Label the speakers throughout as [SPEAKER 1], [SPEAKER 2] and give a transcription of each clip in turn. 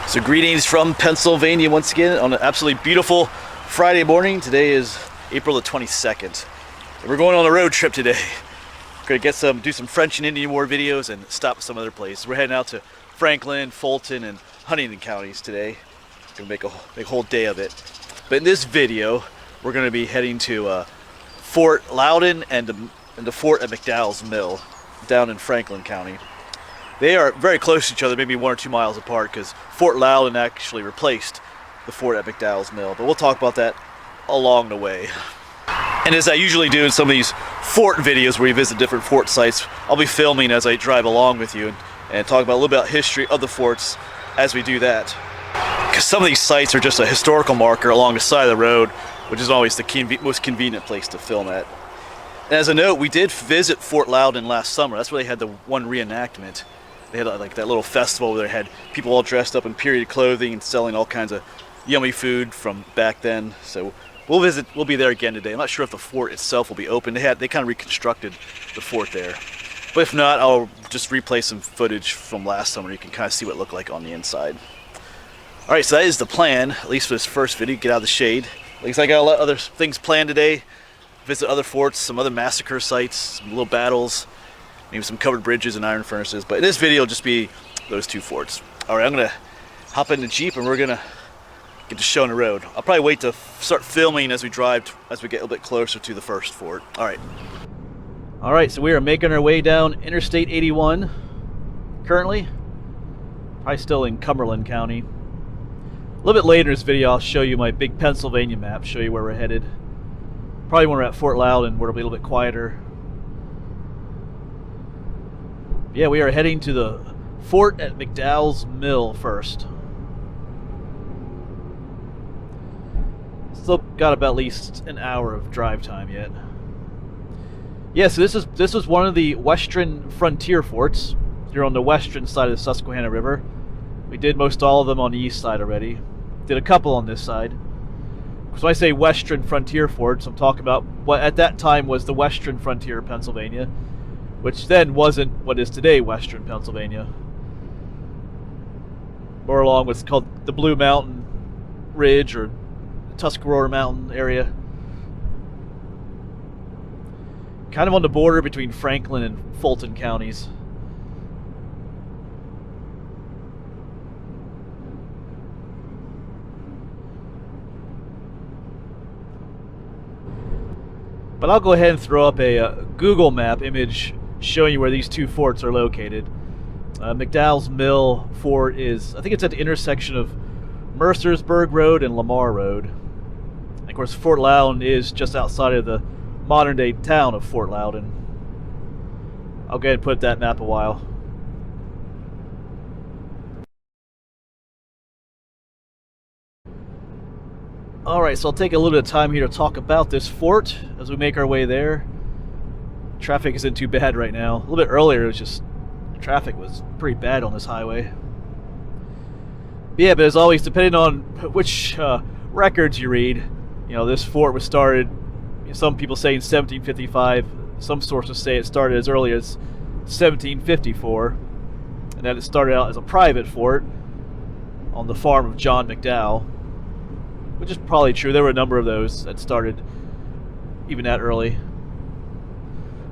[SPEAKER 1] So greetings from Pennsylvania once again on an absolutely beautiful Friday morning. Today is April the 22nd. And we're going on a road trip today. We're gonna do some French and Indian War videos and stop at some other places. We're heading out to Franklin, Fulton, and Huntingdon counties today. We're gonna make a whole day of it. But in this video, we're gonna be heading to Fort Loudon and the fort at McDowell's Mill down in Franklin County. They are very close to each other, maybe 1 or 2 miles apart, because Fort Loudon actually replaced the fort at McDowell's Mill. But we'll talk about that along the way. And as I usually do in some of these fort videos where we visit different fort sites, I'll be filming as I drive along with you and talk about a little bit about history of the forts as we do that. Because some of these sites are just a historical marker along the side of the road, which is always the most convenient place to film at. And as a note, we did visit Fort Loudon last summer. That's where they had the one reenactment. They had like that little festival where they had people all dressed up in period clothing and selling all kinds of yummy food from back then. So we'll be there again today. I'm not sure if the fort itself will be open. They kind of reconstructed the fort there. But if not, I'll just replay some footage from last summer. You can kind of see what it looked like on the inside. All right, so that is the plan, at least for this first video. Get out of the shade. At least I got a lot of other things planned today. Visit other forts, some other massacre sites, some little battles, maybe some covered bridges and iron furnaces. But in this video, it'll just be those two forts. All right, I'm gonna hop in the Jeep and we're gonna get to showing the road. I'll probably wait to start filming as we drive, as we get a little bit closer to the first fort. All right. All right, so we are making our way down Interstate 81 currently. Probably still in Cumberland County. A little bit later in this video, I'll show you my big Pennsylvania map, show you where we're headed. Probably when we're at Fort Loudon, where it'll be a little bit quieter. Yeah, we are heading to the fort at McDowell's Mill first. Still got about at least an hour of drive time yet. Yeah, so this was one of the western frontier forts. You're on the western side of the Susquehanna River. We did most all of them on the east side already. Did a couple on this side. So when I say western frontier forts, I'm talking about what at that time was the western frontier of Pennsylvania, which then wasn't what is today western Pennsylvania. More along what's called the Blue Mountain Ridge or Tuscarora Mountain area. Kind of on the border between Franklin and Fulton counties. But I'll go ahead and throw up a Google map image showing you where these two forts are located. McDowell's Mill Fort is, I think it's at the intersection of Mercersburg Road and Lamar Road. And of course, Fort Loudon is just outside of the modern-day town of Fort Loudon. I'll go ahead and put that map a while. Alright, so I'll take a little bit of time here to talk about this fort as we make our way there. Traffic isn't too bad right now. A little bit earlier, it was just traffic was pretty bad on this highway. But yeah, but as always, depending on which records you read, you know, this fort was started, some people say in 1755, some sources say it started as early as 1754, and that it started out as a private fort on the farm of John McDowell, which is probably true. There were a number of those that started even that early.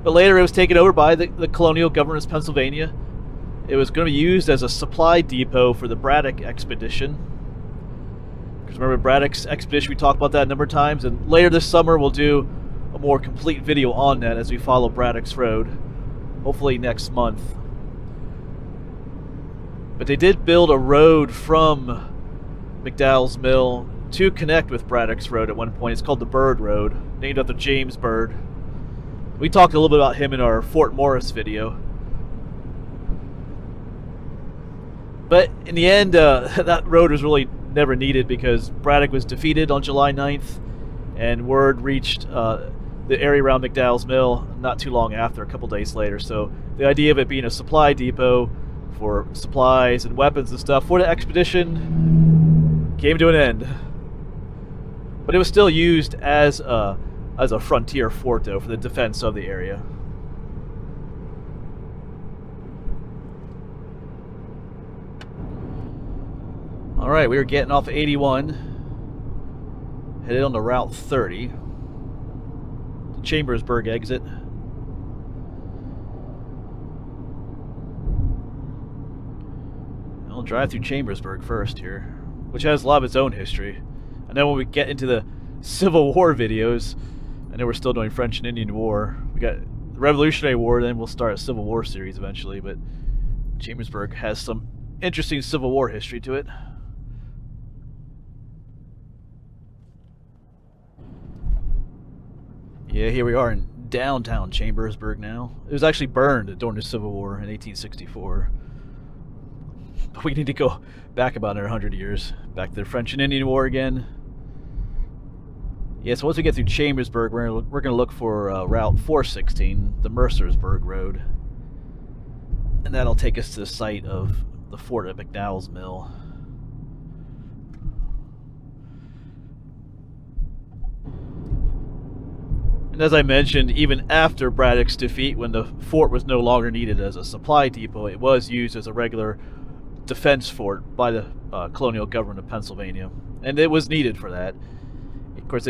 [SPEAKER 1] But later it was taken over by the colonial government of Pennsylvania. It was going to be used as a supply depot for the Braddock expedition. Because remember Braddock's expedition, we talked about that a number of times, and later this summer we'll do a more complete video on that as we follow Braddock's road, hopefully next month. But they did build a road from McDowell's Mill to connect with Braddock's road at one point. It's called the Bird Road, named after James Bird. We talked a little bit about him in our Fort Morris video. But in the end, that road was really never needed because Braddock was defeated on July 9th, and word reached the area around McDowell's Mill not too long after, a couple days later. So the idea of it being a supply depot for supplies and weapons and stuff for the expedition came to an end. But it was still used as a frontier fort, though, for the defense of the area. All right, we were getting off 81, headed on to Route 30, the Chambersburg exit. I'll drive through Chambersburg first here, which has a lot of its own history. I know when we get into the Civil War videos, I know we're still doing French and Indian War. We got the Revolutionary War, then we'll start a Civil War series eventually, but Chambersburg has some interesting Civil War history to it. Yeah, here we are in downtown Chambersburg now. It was actually burned during the Civil War in 1864. But we need to go back about 100 years, back to the French and Indian War again. Yeah, so once we get through Chambersburg, we're going to look for Route 416, the Mercersburg Road. And that'll take us to the site of the fort at McDowell's Mill. And as I mentioned, even after Braddock's defeat, when the fort was no longer needed as a supply depot, it was used as a regular defense fort by the colonial government of Pennsylvania. And it was needed for that. Of course,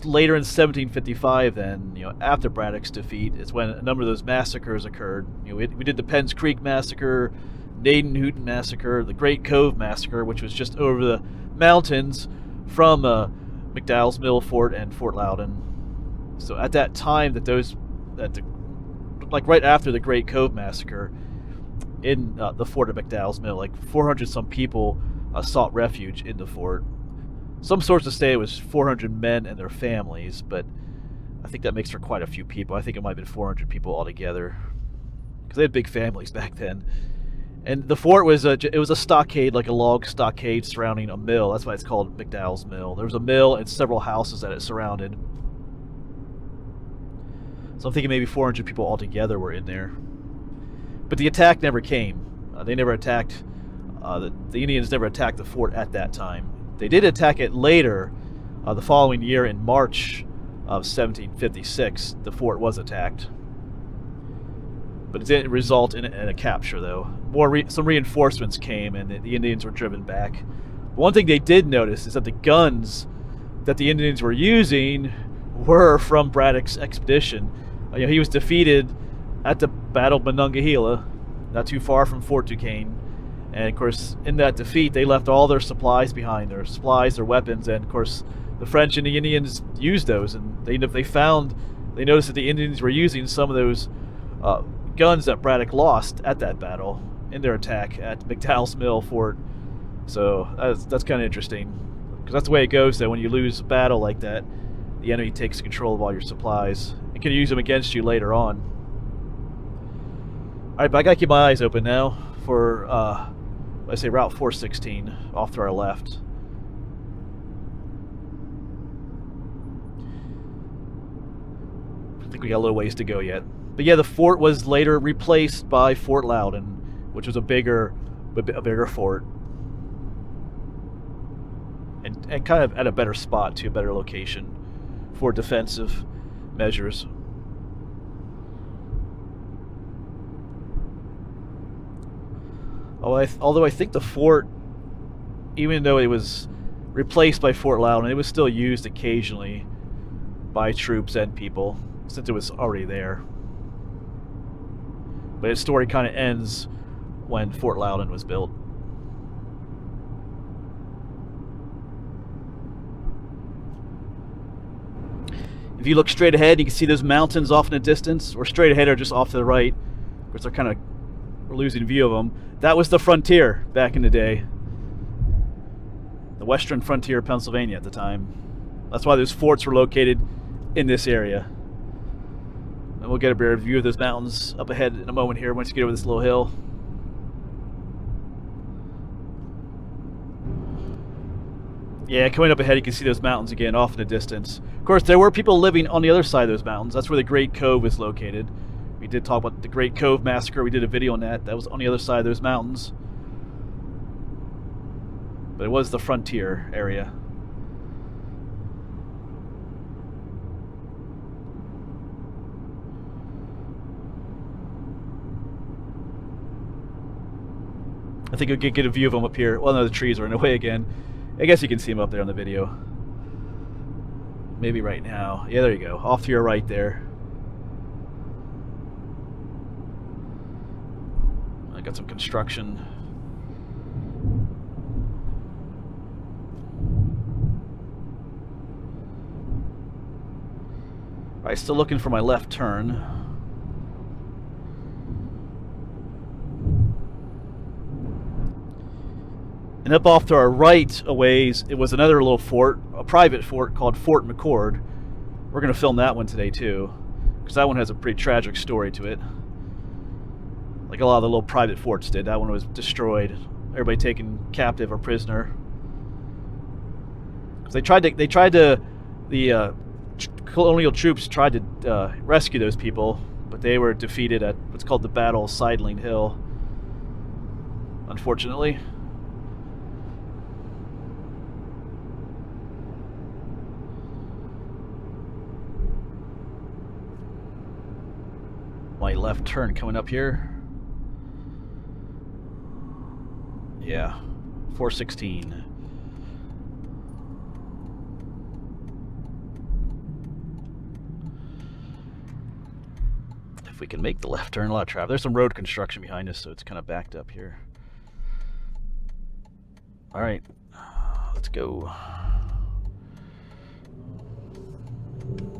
[SPEAKER 1] later in 1755, then, after Braddock's defeat, is when a number of those massacres occurred. We did the Penn's Creek Massacre, Naden-Houghton Massacre, the Great Cove Massacre, which was just over the mountains from McDowell's Mill Fort and Fort Loudon. So at that time, like right after the Great Cove Massacre, in the fort of McDowell's Mill, like 400 some people sought refuge in the fort. Some sources say it was 400 men and their families, but I think that makes for quite a few people. I think it might have been 400 people altogether, because they had big families back then. And the fort was it was a stockade, like a log stockade surrounding a mill. That's why it's called McDowell's Mill. There was a mill and several houses that it surrounded. So I'm thinking maybe 400 people altogether were in there. But the attack never came. They never attacked, the Indians never attacked the fort at that time. They did attack it later, the following year in March of 1756. The fort was attacked. But it didn't result in a capture, though. Some reinforcements came, and the Indians were driven back. But one thing they did notice is that the guns that the Indians were using were from Braddock's expedition. He was defeated at the Battle of Monongahela, not too far from Fort Duquesne. And of course, in that defeat, they left all their supplies behind, their weapons, and of course, the French and the Indians used those. And they noticed that the Indians were using some of those guns that Braddock lost at that battle in their attack at McDowell's Mill Fort. So that's kind of interesting, because that's the way it goes. That when you lose a battle like that, the enemy takes control of all your supplies and can use them against you later on. Alright, but I gotta keep my eyes open now for, let's say, Route 416 off to our left. I think we got a little ways to go yet. But yeah, the fort was later replaced by Fort Loudon, which was a bigger fort. And kind of at a better spot, to a better location for defensive measures. Although I think the fort, even though it was replaced by Fort Loudon, it was still used occasionally by troops and people, since it was already there. But its story kind of ends when Fort Loudon was built. If you look straight ahead, you can see those mountains off in the distance, or straight ahead or just off to the right. Of course, we're losing view of them. That was the frontier back in the day. The western frontier of Pennsylvania at the time. That's why those forts were located in this area. And we'll get a better view of those mountains up ahead in a moment here once you get over this little hill. Yeah, coming up ahead you can see those mountains again off in the distance. Of course, there were people living on the other side of those mountains. That's where the Great Cove is located. We did talk about the Great Cove Massacre. We did a video on that. That was on the other side of those mountains. But it was the frontier area. I think you'll get a view of them up here. Well, no, the trees are in the way again. I guess you can see them up there on the video. Maybe right now. Yeah, there you go. Off to your right there. I got some construction. All right, still looking for my left turn. And up off to our right a ways, it was another little fort, a private fort called Fort McCord. We're going to film that one today too, because that one has a pretty tragic story to it. Like a lot of the little private forts did. That one was destroyed. Everybody taken captive or prisoner. Because the colonial troops tried to rescue those people, but they were defeated at what's called the Battle of Sideling Hill, unfortunately. My left turn coming up here. Yeah, 416. If we can make the left turn, a lot of traffic. There's some road construction behind us, so it's kind of backed up here. All right, let's go.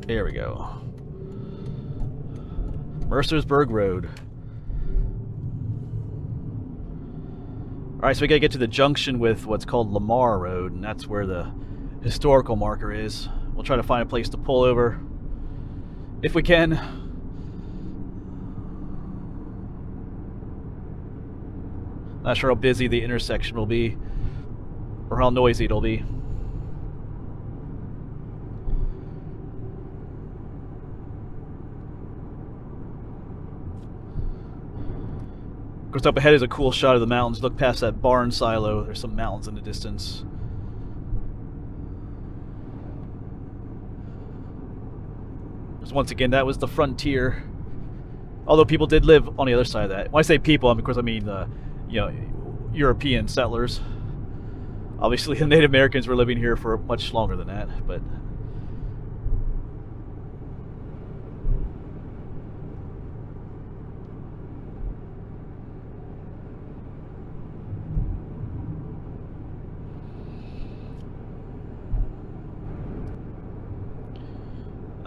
[SPEAKER 1] There we go. Mercersburg Road. Alright, so we gotta get to the junction with what's called Lamar Road, and that's where the historical marker is. We'll try to find a place to pull over if we can. Not sure how busy the intersection will be or how noisy it'll be. Of course, up ahead is a cool shot of the mountains. Look past that barn silo. There's some mountains in the distance. So once again, that was the frontier. Although people did live on the other side of that. When I say people, of course I mean European settlers. Obviously, the Native Americans were living here for much longer than that, but.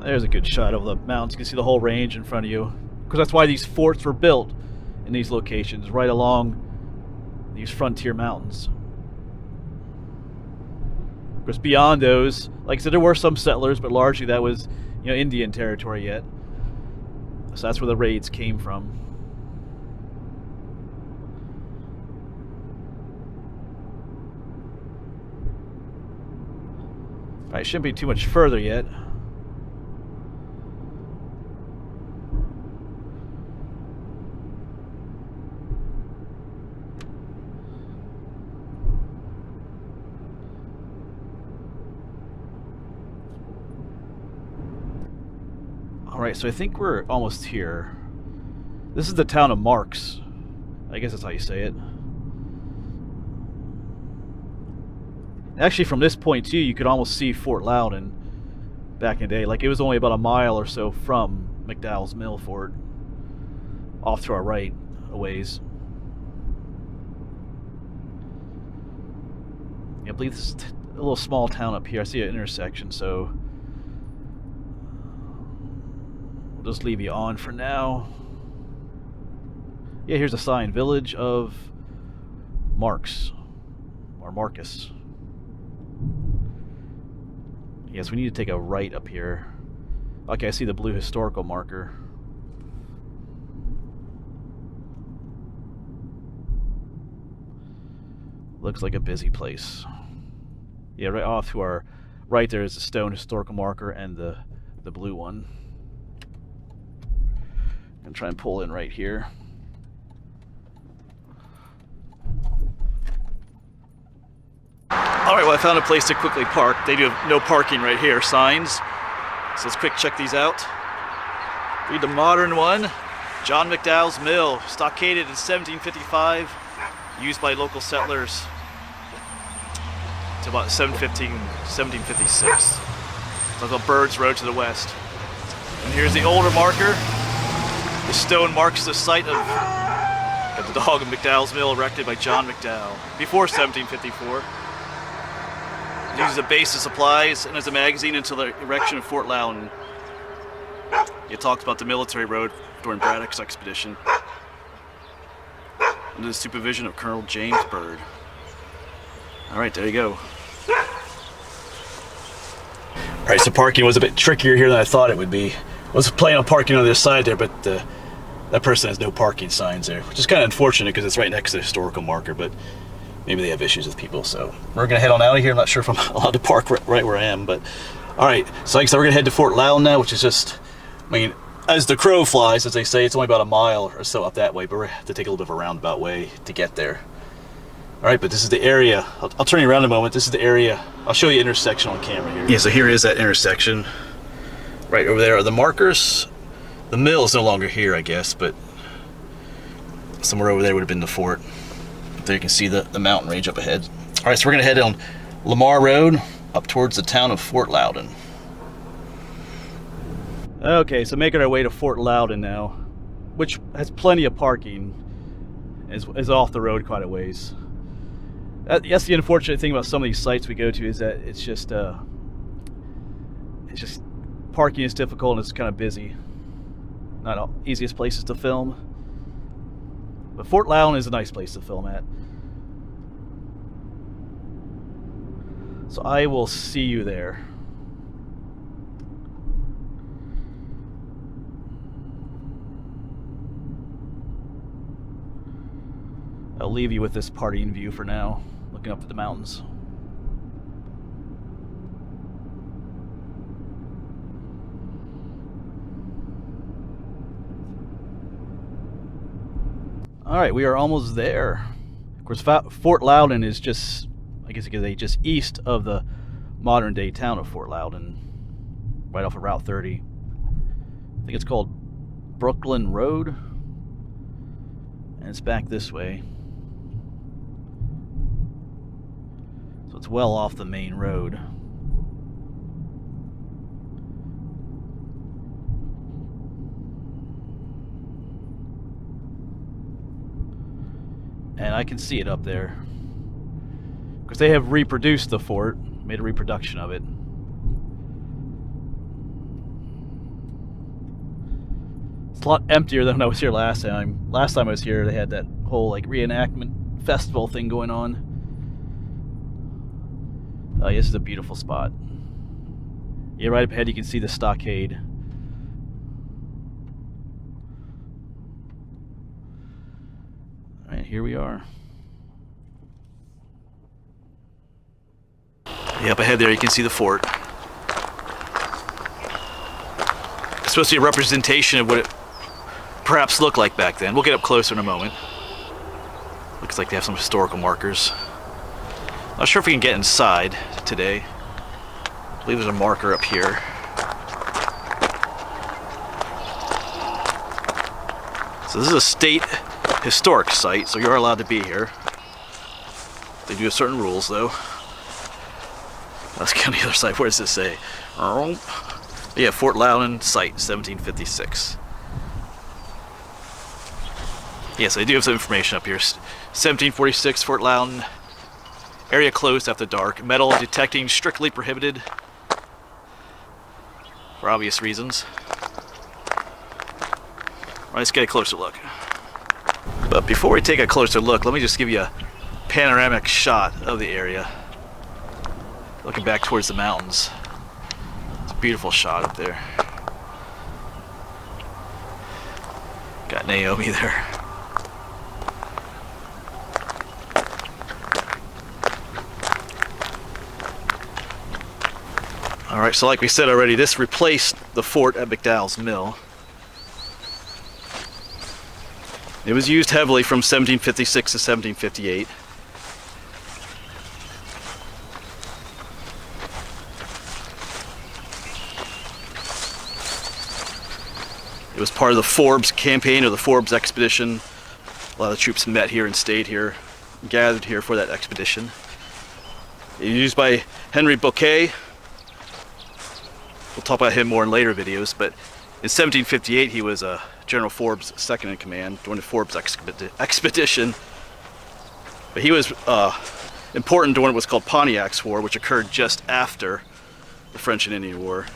[SPEAKER 1] There's a good shot of the mountains. You can see the whole range in front of you. Because that's why these forts were built in these locations, right along these frontier mountains. Of course, beyond those, like I said, there were some settlers, but largely that was, Indian territory yet. So that's where the raids came from. All right, shouldn't be too much further yet. Alright, so I think we're almost here. This is the town of Marks. I guess that's how you say it. Actually, from this point, too, you could almost see Fort Loudon back in the day. Like, it was only about a mile or so from McDowell's Mill Fort. Off to our right a ways. I believe this is a little small town up here. I see an intersection, so we'll just leave you on for now. Yeah, here's a sign. Village of Marks. Or Marcus. Yes, we need to take a right up here. Okay, I see the blue historical marker. Looks like a busy place. Yeah, right off to our right there is the stone historical marker and the blue one. I'm gonna try and pull in right here. Alright, well, I found a place to quickly park. They do have no parking right here, signs. So let's quick check these out. Read the modern one. John McDowell's Mill, stockaded in 1755. used by local settlers to about 1756. That's a Bird's Road to the west. And here's the older marker. The stone marks the site of the dog of McDowell's mill erected by John McDowell before 1754. It uses a base of supplies and as a magazine until the erection of Fort Loudon. It talks about the military road during Braddock's expedition under the supervision of Colonel James Byrd. All right, there you go. All right, so parking was a bit trickier here than I thought it would be. I was planning on parking on the other side there, but that person has no parking signs there, which is kind of unfortunate because it's right next to the historical marker, but maybe they have issues with people. So we're gonna head on out of here. I'm not sure if I'm allowed to park right where I am, but all right. So like I said, we're gonna head to Fort Loudon now, which is just, I mean, as the crow flies, as they say, it's only about a mile or so up that way, but we have to take a little bit of a roundabout way to get there. All right, but this is the area. I'll turn you around in a moment. This is the area. I'll show you intersection on camera here. Yeah, so here is that intersection. Right over there are the markers. The mill is no longer here, I guess, but somewhere over there would have been the fort. There you can see the mountain range up ahead. All right, so we're gonna head on Lamar Road up towards the town of Fort Loudon. Okay, so making our way to Fort Loudon now, which has plenty of parking, is off the road quite a ways. That's the unfortunate thing about some of these sites we go to, is that it's just parking is difficult and it's kind of busy. Not all easiest places to film, but Fort Loudon is a nice place to film at. So I will see you there. I'll leave you with this partying view for now, looking up at the mountains. All right, we are almost there. Of course, Fort Loudon is just, I guess you could say, just east of the modern day town of Fort Loudon, right off of Route 30. I think it's called Brooklyn Road, and it's back this way. So it's well off the main road. And I can see it up there, because they have reproduced the fort, made a reproduction of it. It's a lot emptier than when I was here last time. Last time I was here, they had that whole like reenactment festival thing going on. This is a beautiful spot. Yeah, right up ahead you can see the stockade. Alright, here we are. Yeah, up ahead there you can see the fort. It's supposed to be a representation of what it perhaps looked like back then. We'll get up closer in a moment. Looks like they have some historical markers. Not sure if we can get inside today. I believe there's a marker up here. So this is a state historic site, so you are allowed to be here. They do have certain rules though. Let's get on the other side. What does this say? Yeah, Fort Loudon site, 1756. Yes, they do have some information up here. 1746, Fort Loudon. Area closed after dark. Metal detecting strictly prohibited. For obvious reasons. All right, let's get a closer look. But before we take a closer look, let me just give you a panoramic shot of the area. Looking back towards the mountains. It's a beautiful shot up there. Got Naomi there. Alright, so like we said already, this replaced the fort at McDowell's mill. It was used heavily from 1756 to 1758. It was part of the Forbes campaign or the Forbes expedition. A lot of the troops met here and stayed here gathered here for that expedition. It was used by Henry Bouquet. We'll talk about him more in later videos, but in 1758 he was General Forbes' second in command during the Forbes expedition. But he was important during what was called Pontiac's War, which occurred just after the French and Indian War,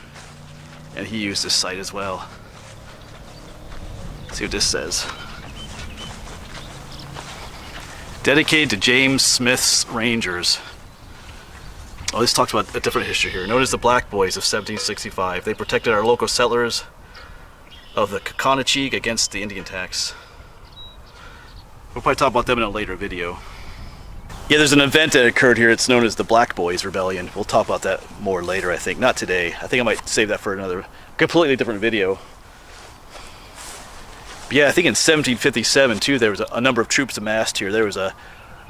[SPEAKER 1] and he used this site as well. Let's see what this says. Dedicated to James Smith's Rangers. Oh, this talks about a different history here. Known as the Black Boys of 1765. They protected our local settlers of the Coconocheek against the Indian attacks. We'll probably talk about them in a later video. Yeah, there's an event that occurred here. It's known as the Black Boys Rebellion. We'll talk about that more later, I think. Not today. I think I might save that for another completely different video. But yeah, I think in 1757 too, there was a number of troops amassed here. There was a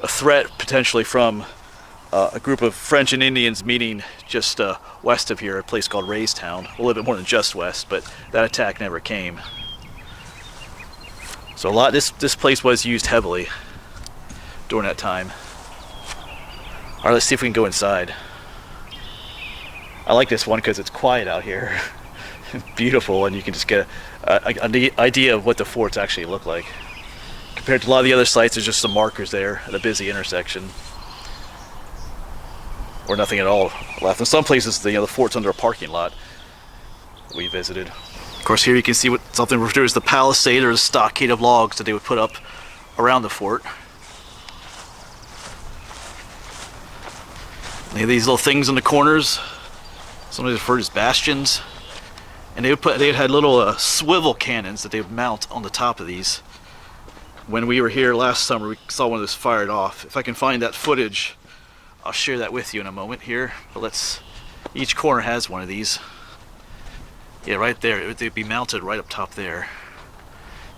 [SPEAKER 1] threat potentially from a group of French and Indians meeting just west of here, a place called Raystown. A little bit more than just west, but that attack never came. So this place was used heavily during that time. All right, let's see if we can go inside. I like this one because it's quiet out here. Beautiful, and you can just get an idea of what the forts actually look like. Compared to a lot of the other sites, there's just some markers there at a busy intersection. Or nothing at all left. In some places, the fort's under a parking lot that we visited. Of course, here you can see what something referred to as the palisade or the stockade of logs that they would put up around the fort. They have these little things in the corners, sometimes referred as bastions, and they had little swivel cannons that they would mount on the top of these. When we were here last summer, we saw one of those fired off. If I can find that footage, I'll share that with you in a moment here. But each corner has one of these. Yeah, right there. They'd be mounted right up top there.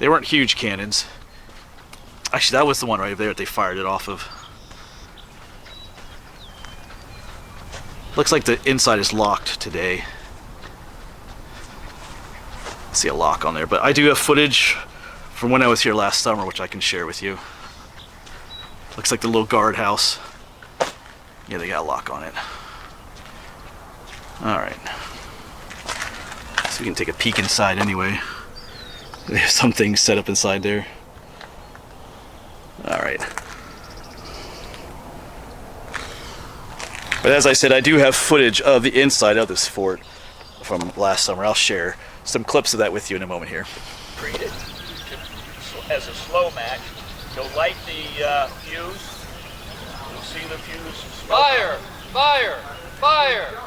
[SPEAKER 1] They weren't huge cannons. Actually, that was the one right there that they fired it off of. Looks like the inside is locked today. I see a lock on there, but I do have footage from when I was here last summer, which I can share with you. Looks like the little guardhouse. Yeah, they got a lock on it. Alright. So we can take a peek inside anyway. There's some things set up inside there. Alright. But as I said, I do have footage of the inside of this fort from last summer. I'll share some clips of that with you in a moment here.
[SPEAKER 2] Treat it as a slow match. You'll light the fuse. You'll see the fuse.
[SPEAKER 3] Fire! Fire! Fire!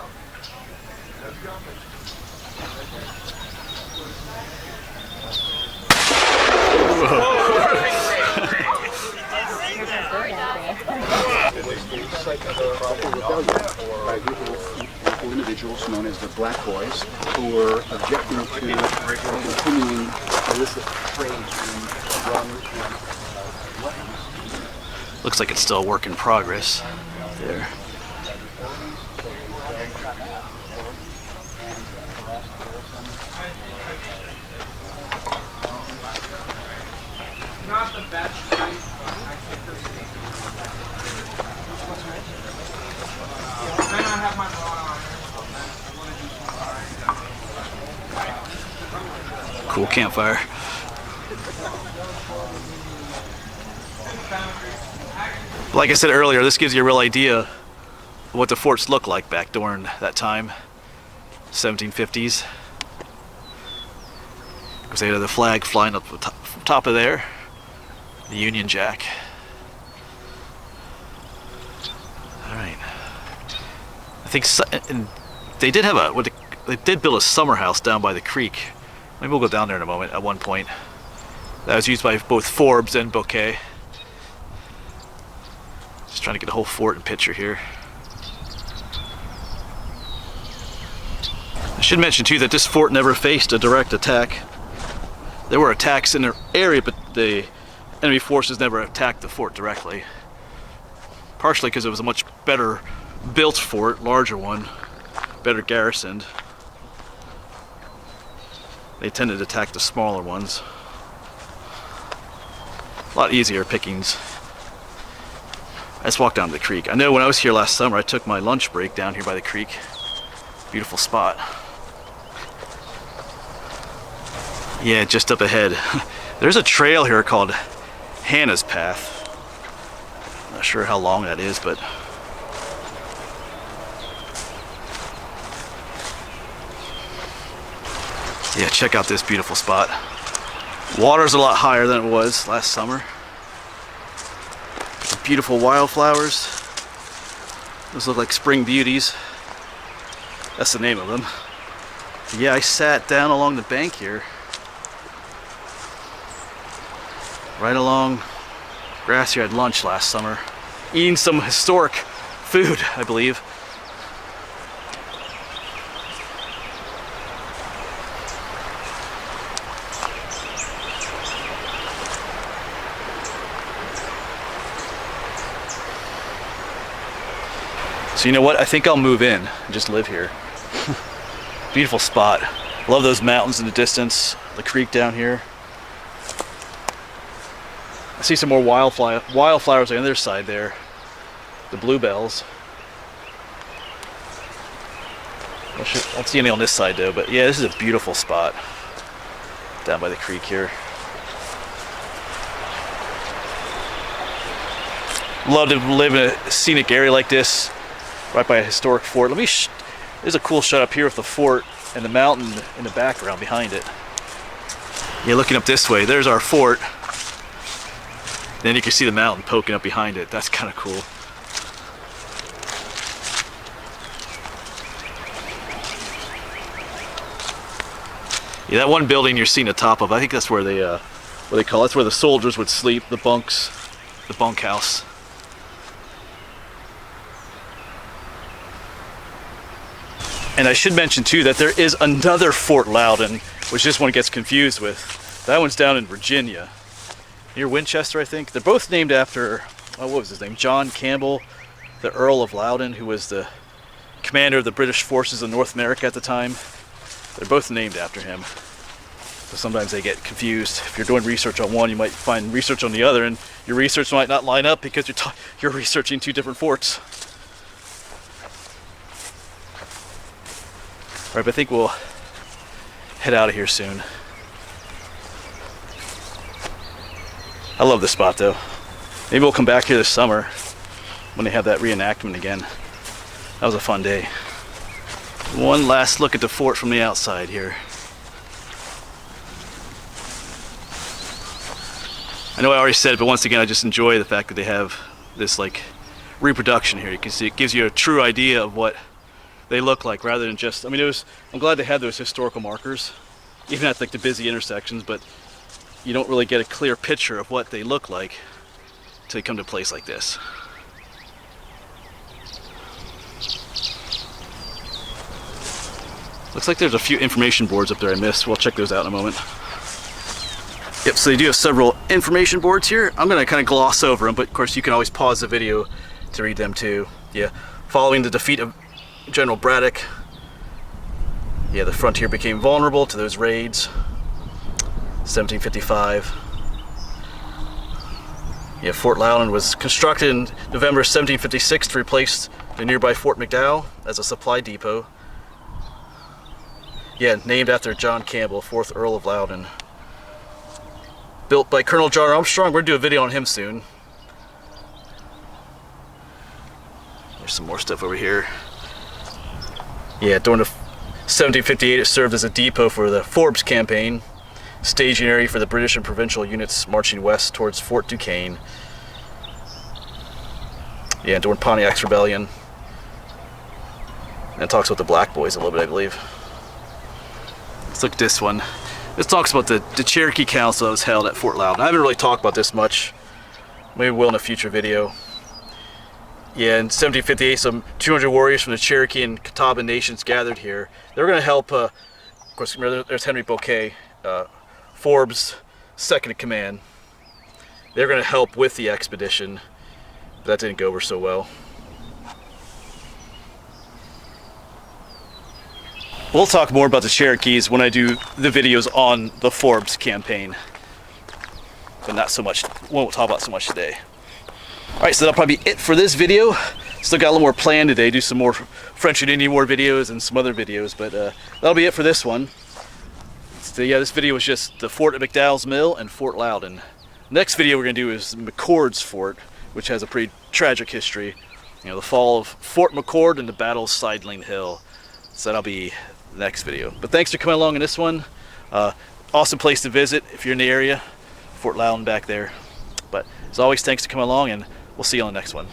[SPEAKER 4] By a group of individuals known as the Black Boys, who were objecting to continuing illicit trade in rum and weapons.
[SPEAKER 1] Looks like it's still a work in progress there.
[SPEAKER 3] Not the best. Then I have my
[SPEAKER 1] Cool campfire. Like I said earlier, this gives you a real idea of what the forts looked like back during that time, 1750s. Because they had the flag flying up the top of there, the Union Jack. All right. I think they did have they did build a summer house down by the creek. Maybe we'll go down there in a moment. At one point, that was used by both Forbes and Bouquet. Just trying to get a whole fort in picture here. I should mention too that this fort never faced a direct attack. There were attacks in the area, but the enemy forces never attacked the fort directly. Partially because it was a much better built fort, larger one, better garrisoned. They tended to attack the smaller ones. A lot easier pickings. Let's walk down to the creek. I know when I was here last summer, I took my lunch break down here by the creek. Beautiful spot. Yeah, just up ahead. There's a trail here called Hannah's Path. Not sure how long that is, but yeah, check out this beautiful spot. Water's a lot higher than it was last summer. Some beautiful wildflowers. Those look like spring beauties. That's the name of them. Yeah, I sat down along the bank here. Right along grass here. I had lunch last summer. Eating some historic food, I believe. So you know what? I think I'll move in and just live here. Beautiful spot. Love those mountains in the distance. The creek down here. I see some more wildflowers on the other side there. The bluebells. I don't see any on this side though, but yeah, this is a beautiful spot down by the creek here. Love to live in a scenic area like this, right by a historic fort. There's a cool shot up here with the fort and the mountain in the background behind it. Yeah, looking up this way, there's our fort. Then you can see the mountain poking up behind it. That's kind of cool. Yeah, that one building you're seeing the top of, I think that's where they, what they call it. That's where the soldiers would sleep, the bunks, the bunkhouse. And I should mention too that there is another Fort Loudon, which this one gets confused with. That one's down in Virginia, near Winchester, I think. They're both named after, what was his name? John Campbell, the Earl of Loudon, who was the commander of the British forces in North America at the time. They're both named after him. So sometimes they get confused. If you're doing research on one, you might find research on the other, and your research might not line up because you're researching two different forts. All right, but I think we'll head out of here soon. I love this spot though. Maybe we'll come back here this summer when they have that reenactment again. That was a fun day. One last look at the fort from the outside here. I know I already said it, but once again, I just enjoy the fact that they have this like reproduction here. You can see it gives you a true idea of what they look like rather than just, I mean, I'm glad they had those historical markers, even at like the busy intersections, but you don't really get a clear picture of what they look like until you come to a place like this. Looks like there's a few information boards up there I missed. We'll check those out in a moment. Yep, so they do have several information boards here. I'm going to kind of gloss over them, but of course you can always pause the video to read them too. Yeah, following the defeat of General Braddock, yeah, the frontier became vulnerable to those raids. 1755. Yeah, Fort Loudon was constructed in November 1756 to replace the nearby Fort McDowell as a supply depot. Yeah, named after John Campbell, 4th Earl of Loudon. Built by Colonel John Armstrong. We're going to do a video on him soon. There's some more stuff over here. Yeah, during the 1758 it served as a depot for the Forbes campaign, staging area for the British and provincial units marching west towards Fort Duquesne. Yeah, during Pontiac's rebellion. And it talks about the Black Boys a little bit, I believe. Let's look at this one. This talks about the Cherokee Council that was held at Fort Loudon. I haven't really talked about this much. Maybe we'll in a future video. Yeah, in 1758, some 200 warriors from the Cherokee and Catawba nations gathered here. They were going to help, of course, there's Henry Bouquet, Forbes' second in command. They were going to help with the expedition, but that didn't go over so well. We'll talk more about the Cherokees when I do the videos on the Forbes campaign, but not so much, won't talk about so much today. All right, so that'll probably be it for this video. Still got a little more planned today, do some more French and Indian War videos and some other videos, but that'll be it for this one. So yeah, this video was just the fort at McDowell's Mill and Fort Loudon. Next video we're gonna do is McCord's Fort, which has a pretty tragic history. You know, the fall of Fort McCord and the Battle of Sideling Hill. So that'll be the next video. But thanks for coming along in this one. Awesome place to visit if you're in the area. Fort Loudon back there. But as always, thanks for coming along, and we'll see you on the next one.